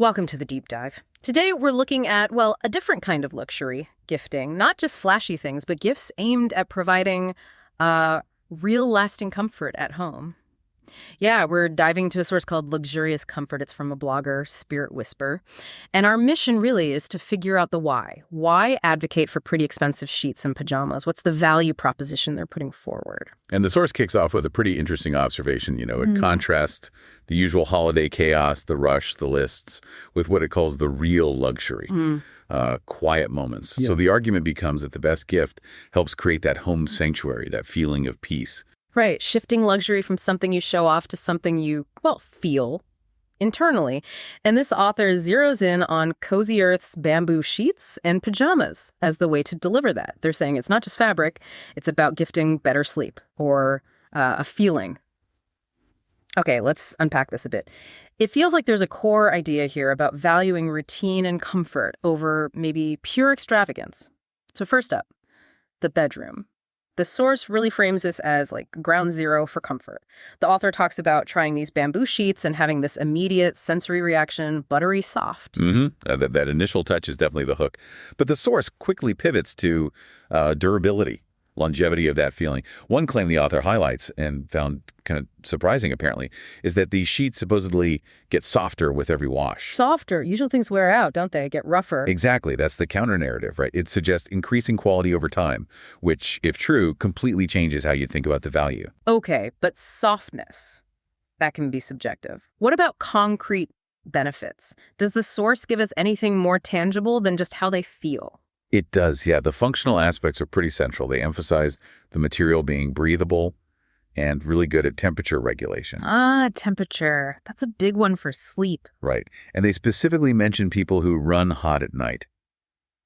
Welcome to the deep dive. Today we're looking at, well, a different kind of luxury gifting, not just flashy things, but gifts aimed at providing real lasting comfort at home. Yeah, we're diving into a source called Luxurious Comfort. It's from a blogger, SpiritWhisper. And our mission really is to figure out the why. Why advocate for pretty expensive sheets and pajamas? What's the value proposition they're putting forward? And the source kicks off with a pretty interesting observation. It contrasts the usual holiday chaos, the rush, the lists, with what it calls the real luxury, quiet moments. Yeah. So the argument becomes that the best gift helps create that home sanctuary, that feeling of peace. Right, shifting luxury from something you show off to something you, well, feel internally. And this author zeroes in on Cozy Earth's bamboo sheets and pajamas as the way to deliver that. They're saying it's not just fabric, it's about gifting better sleep or a feeling. Okay, let's unpack this a bit. It feels like there's a core idea here about valuing routine and comfort over maybe pure extravagance. So first up, the bedroom. The source really frames this as like ground zero for comfort. The author talks about trying these bamboo sheets and having this immediate sensory reaction, buttery soft. That initial touch is definitely the hook. But the source quickly pivots to durability, longevity of that feeling. One claim the author highlights, and found kind of surprising apparently, is that these sheets supposedly get softer with every wash. Softer. Usually things wear out, don't they? Get rougher. Exactly. That's the counter-narrative, right? It suggests increasing quality over time, which, if true, completely changes how you think about the value. Okay, but softness, that can be subjective. What about concrete benefits? Does the source give us anything more tangible than just how they feel? It does, yeah. The functional aspects are pretty central. They emphasize the material being breathable and really good at temperature regulation. Temperature. That's a big one for sleep. Right. And they specifically mention people who run hot at night.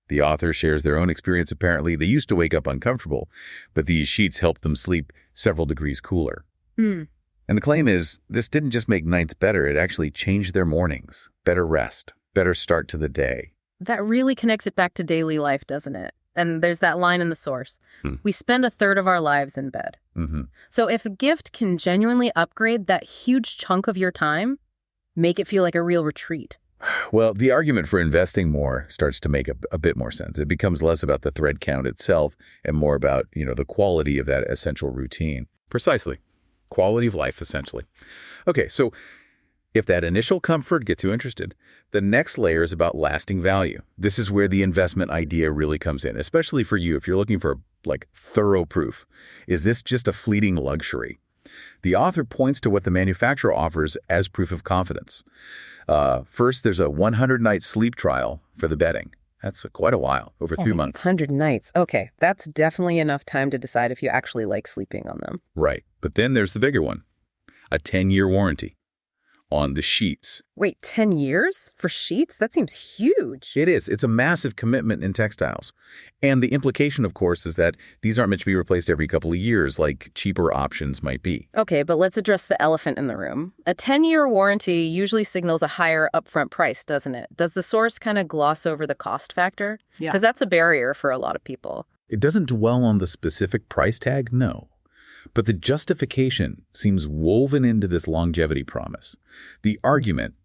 The author shares their own experience apparently. They used to wake up uncomfortable, but these sheets helped them sleep several degrees cooler. And the claim is this didn't just make nights better, it actually changed their mornings. Better rest, better start to the day. That really connects it back to daily life, doesn't it? And there's that line in the source. We spend a third of our lives in bed. So if a gift can genuinely upgrade that huge chunk of your time, make it feel like a real retreat. Well, the argument for investing more starts to make a bit more sense. It becomes less about the thread count itself and more about, the quality of that essential routine. Precisely. Quality of life, essentially. Okay, so if that initial comfort gets you interested, the next layer is about lasting value. This is where the investment idea really comes in, especially for you if you're looking for thorough proof. Is this just a fleeting luxury? The author points to what the manufacturer offers as proof of confidence. First, there's a 100-night sleep trial for the bedding. That's quite a while, over 3 months. 100 nights. Okay, that's definitely enough time to decide if you actually like sleeping on them. Right. But then there's the bigger one, a 10-year warranty on the sheets. Wait, 10 years for sheets? That seems huge. It is. It's a massive commitment in textiles. And the implication, of course, is that these aren't meant to be replaced every couple of years like cheaper options might be. Okay, but let's address the elephant in the room. A 10-year warranty usually signals a higher upfront price, doesn't it? Does the source kind of gloss over the cost factor? Yeah. Because that's a barrier for a lot of people. It doesn't dwell on the specific price tag, no. But the justification seems woven into this longevity promise. The argument,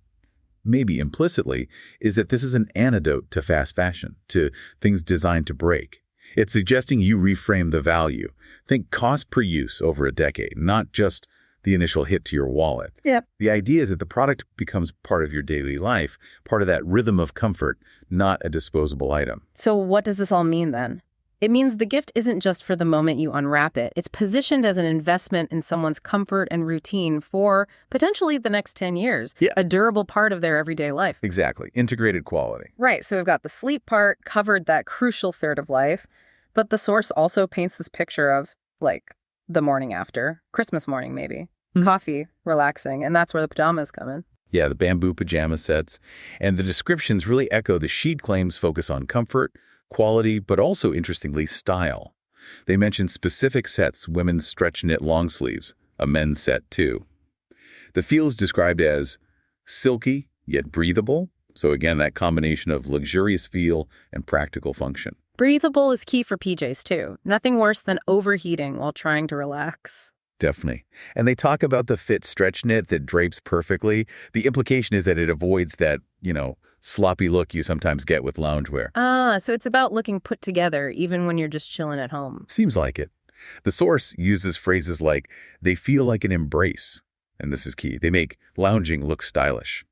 maybe implicitly, is that this is an antidote to fast fashion, to things designed to break. It's suggesting you reframe the value. Think cost per use over a decade, not just the initial hit to your wallet. Yep. The idea is that the product becomes part of your daily life, part of that rhythm of comfort, not a disposable item. So what does this all mean then? It means the gift isn't just for the moment you unwrap it. It's positioned as an investment in someone's comfort and routine for potentially the next 10 years, a durable part of their everyday life. Exactly. Integrated quality. Right. So we've got the sleep part, covered that crucial third of life. But the source also paints this picture of, the morning after, Christmas morning maybe, coffee, relaxing, and that's where the pajamas come in. Yeah, the bamboo pajama sets. And the descriptions really echo the sheet claims focus on comfort, quality, but also, interestingly, style. They mention specific sets, women's stretch knit long sleeves, a men's set too. The feel is described as silky, yet breathable. So again, that combination of luxurious feel and practical function. Breathable is key for PJs too. Nothing worse than overheating while trying to relax. Definitely. And they talk about the fit stretch knit that drapes perfectly. The implication is that it avoids that, sloppy look you sometimes get with loungewear. Ah, so it's about looking put together even when you're just chilling at home. Seems like it. The source uses phrases like, they feel like an embrace. And this is key. They make lounging look stylish.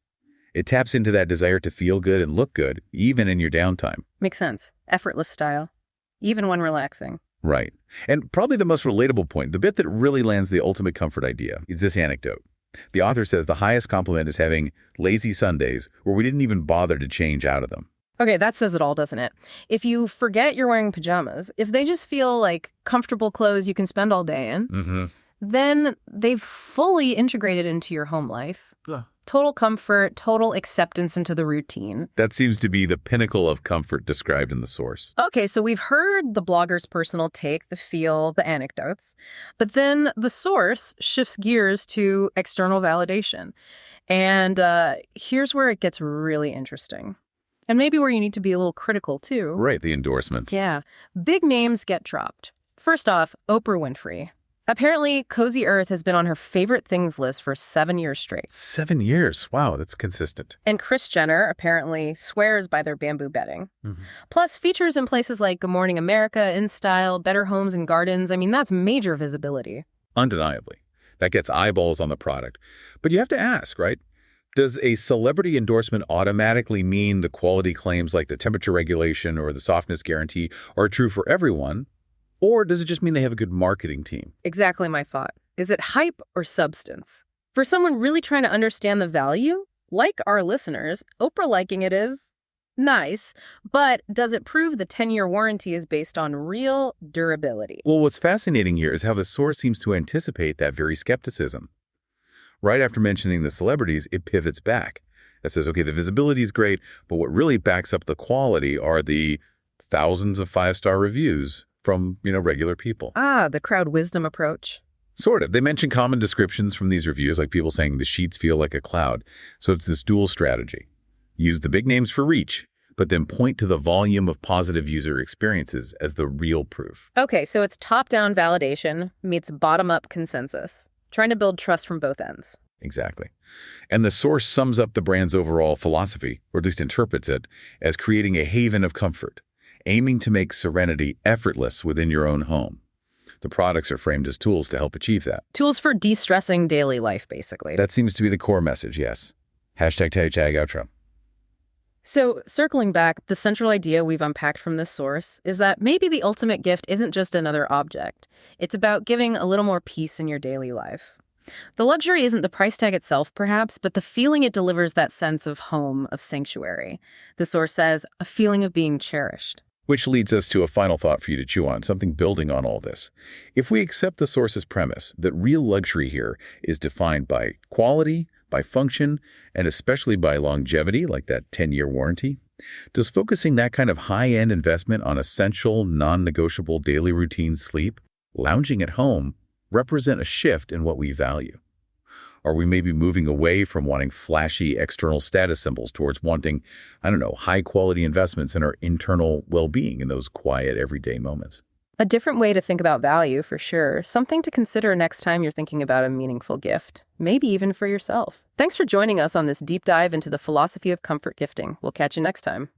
It taps into that desire to feel good and look good, even in your downtime. Makes sense. Effortless style, even when relaxing. Right. And probably the most relatable point, the bit that really lands the ultimate comfort idea, is this anecdote. The author says the highest compliment is having lazy Sundays where we didn't even bother to change out of them. Okay, that says it all, doesn't it? If you forget you're wearing pajamas, if they just feel like comfortable clothes you can spend all day in, then they've fully integrated into your home life. Total comfort, total acceptance into the routine. That seems to be the pinnacle of comfort described in the source. Okay, so we've heard the blogger's personal take, the feel, the anecdotes, but then the source shifts gears to external validation. And here's where it gets really interesting. And maybe where you need to be a little critical, too. Right, the endorsements. Yeah. Big names get dropped. First off, Oprah Winfrey. Apparently, Cozy Earth has been on her favorite things list for 7 years straight. 7 years. Wow, that's consistent. And Kris Jenner apparently swears by their bamboo bedding. Plus, features in places like Good Morning America, InStyle, Better Homes and Gardens. I mean, that's major visibility. Undeniably. That gets eyeballs on the product. But you have to ask, right? Does a celebrity endorsement automatically mean the quality claims like the temperature regulation or the softness guarantee are true for everyone? Or does it just mean they have a good marketing team? Exactly my thought. Is it hype or substance? For someone really trying to understand the value, like our listeners, Oprah liking it is nice, but does it prove the 10-year warranty is based on real durability? Well, what's fascinating here is how the source seems to anticipate that very skepticism. Right after mentioning the celebrities, it pivots back. It says, okay, the visibility is great, but what really backs up the quality are the thousands of 5-star reviews from, regular people. Ah, the crowd wisdom approach. Sort of. They mention common descriptions from these reviews, like people saying the sheets feel like a cloud. So it's this dual strategy. Use the big names for reach, but then point to the volume of positive user experiences as the real proof. Okay, so it's top-down validation meets bottom-up consensus, trying to build trust from both ends. Exactly. And the source sums up the brand's overall philosophy, or at least interprets it, as creating a haven of comfort, aiming to make serenity effortless within your own home. The products are framed as tools to help achieve that. Tools for de-stressing daily life, basically. That seems to be the core message, yes. Hashtag tag outro. So, circling back, the central idea we've unpacked from this source is that maybe the ultimate gift isn't just another object. It's about giving a little more peace in your daily life. The luxury isn't the price tag itself, perhaps, but the feeling it delivers, that sense of home, of sanctuary. The source says, a feeling of being cherished. Which leads us to a final thought for you to chew on, something building on all this. If we accept the source's premise that real luxury here is defined by quality, by function, and especially by longevity, like that 10-year warranty, does focusing that kind of high-end investment on essential, non-negotiable daily routine sleep, lounging at home, represent a shift in what we value? Are we maybe moving away from wanting flashy external status symbols towards wanting, high-quality investments in our internal well-being in those quiet, everyday moments? A different way to think about value, for sure. Something to consider next time you're thinking about a meaningful gift, maybe even for yourself. Thanks for joining us on this deep dive into the philosophy of comfort gifting. We'll catch you next time.